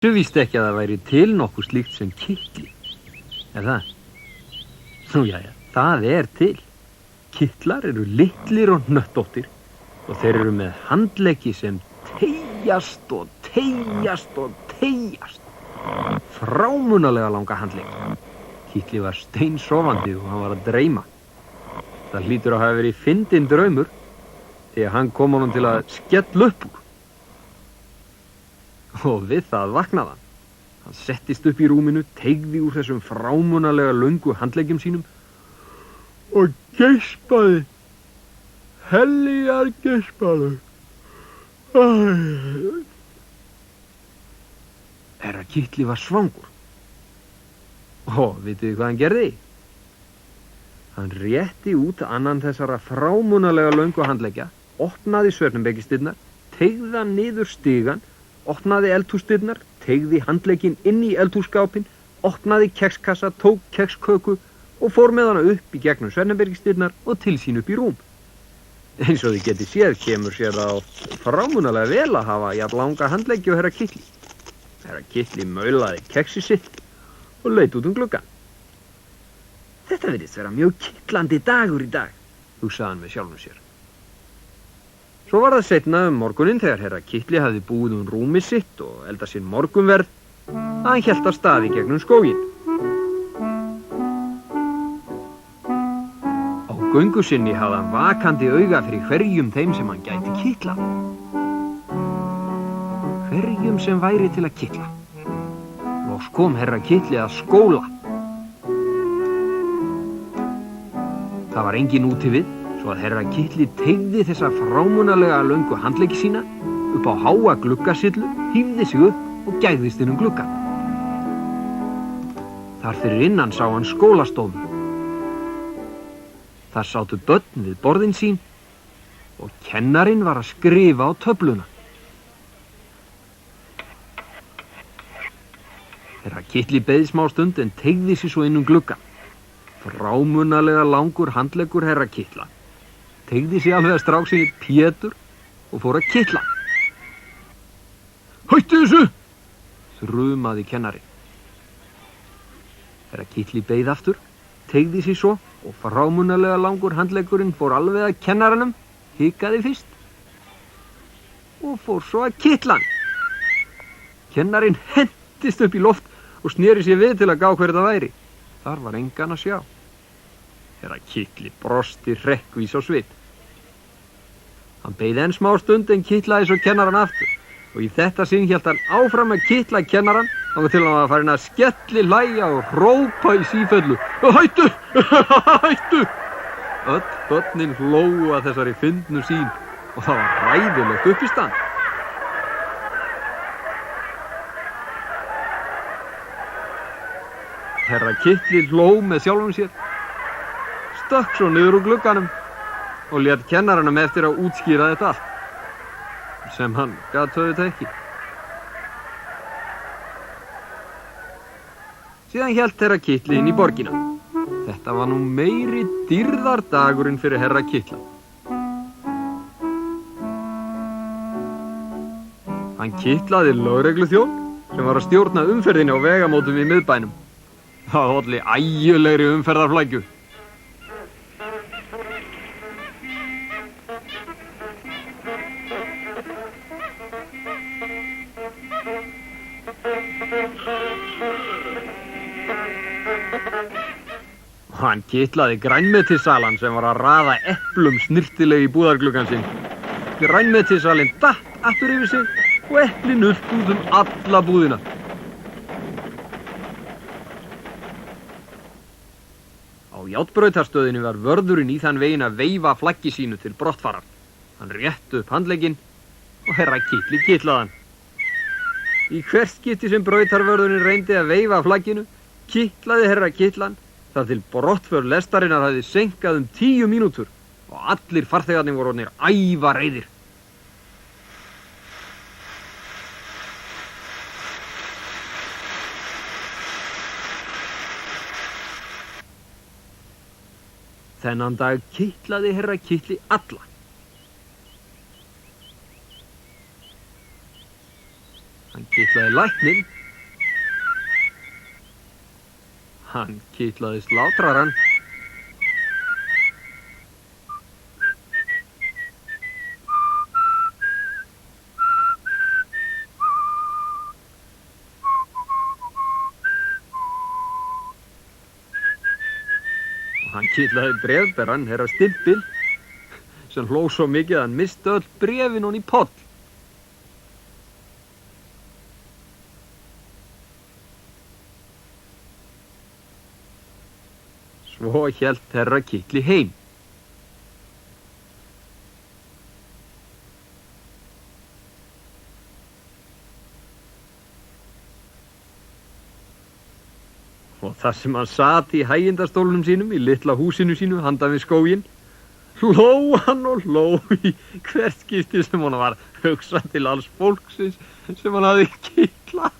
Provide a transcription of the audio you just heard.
Þú víst ekki að það væri til nokkuð slíkt sem kitli. Er það? Nú jæja, það er til. Kitlar eru litlir og hnöttóttir og þeir eru með handleggi sem teygjast og teygjast og teygjast. Frámunalega langa handleggi. Kitli var steinsofandi og hann var að dreyma. Það hlýtur að hafa verið fyndinn draumur því að hann kom honum til að skella upp úr. Og við það vaknaði hann. Hann settist upp í rúminu, teygði úr þessum frámunalega löngu handleggjum sínum og geispaði. Heljar geispaði. Herra Kitli var svangur. Og vitið hvað hann gerði? Hann rétti út annan þessara frámunalega löngu handleggja, opnaði svefnherbergisdyrnar, teygði hann niður stigann, opnaði eldhúsdyrnar, teygði handlegginn inn í eldhússkápinn, opnaði kekskassa, tók keksköku og fór með hana upp í gegnum svefnherbergisdyrnar og til sín upp í rúm. Eins og þið geti séð kemur sér það frámunalega vel að hafa jafn langa handleggi og herra Kitli. Herra Kitli maulaði keksi sitt og leit út gluggann. Þetta virðist vera mjög kitlandi dagur í dag, hugsaði hann með sjálfum sér. Svo var það seinna morguninn þegar herra Kitli hafði búið rúmið sitt og eldað sinn morgunverð að hann hélt af stað í gegnum skóginn. Á göngu sinni hafði hann vakandi auga fyrir hverjum þeim sem hann gæti kitlað. Hverjum sem væri til að kitla. Loks kom herra Kitli að skóla. Það var enginn úti við, svo að herra Kitli teygði þessa frámunalega löngu handleggi sína upp á háa gluggasillu, hífði sig upp og gægðist inn gluggann. Þar fyrir innan sá hann skólastofu. Þar sátu börn við borðin sín og kennarinn var að skrifa á töfluna. Herra Kitli beið smá stund en teygði sig svo inn gluggann. Frámunalega langur handleggur herra Kitla teygði sig alveg að strák sinni Pétur og fór að kitla. Hættu þessu! Þrumaði kennarinn. Herra Kitli beið aftur, teygði sig svo og frámunalega langur handleggurinn fór alveg að kennaranum, hikaði fyrst og fór svo að kitla hann. Kennarinn hentist upp í loft og sneri sér við til að gá hver það væri. Þar var engan að sjá. Herra Kitli brosti hrekkvís á svip. Hann beið enn smá stund en kitlaði svo kennaran aftur og í þetta sinn hélt hann áfram að kitla kennaran þangað til hann var farinn að skelli hlæja og hrópa í sífellu. Hættu! Hættu! Öll börnin hlógu að þessari fyndnu sýn og það var hræðilegt uppistand. Herra Kitli hló með sjálfum sér, stökk svo niður úr glugganum og lét kennaranum eftir að útskýra þetta allt, sem hann gat auðvitað ekki. Síðan hélt herra Kitli inn í borgina. Þetta var nú meiri dýrðardagurinn fyrir herra Kitla. Hann kitlaði lögregluþjón sem var að stjórna umferðinni á vegamótum í miðbænum. Það olli ægilegri umferðarflækju. Hann kitlaði grænmetissalan sem var að raða eplum snyrtilega í búðargluggann sinn. Grænmetissalinn datt aftur yfir sig og eplin ulpuð alla búðina. Á járnbrautarstöðinni var vörðurinn í þann veginn að veifa flaggi sínu til brottfarar. Hann rétti upp handlegginn og herra Kitli kitlaði hann. Í hvert skipti sem brautarvörðurinn reyndi að veifa flagginu, kitlaði herra Kitlan þar til brottför lestarinnar hafði seinkað 10 mínútur og allir farþegarnir voru orðnir ævareiðir. Þennan dag kitlaði herra Kitli alla. Hann kitlaði lækninn. Hann kitlaði slátrarann. Hann kitlaði bréfberann, herra Stimpil, sem hló svo mikið að hann misti öll bréfin hon í poll. Svo hélt herra Kitli heim. Og þar sem hann sat í hægindastólnum sínum í litla húsinu sínu handan við skóginn, hló hann og hló í hvert skipti sem hann var hugsað til alls fólksins sem hann hafði kitlað.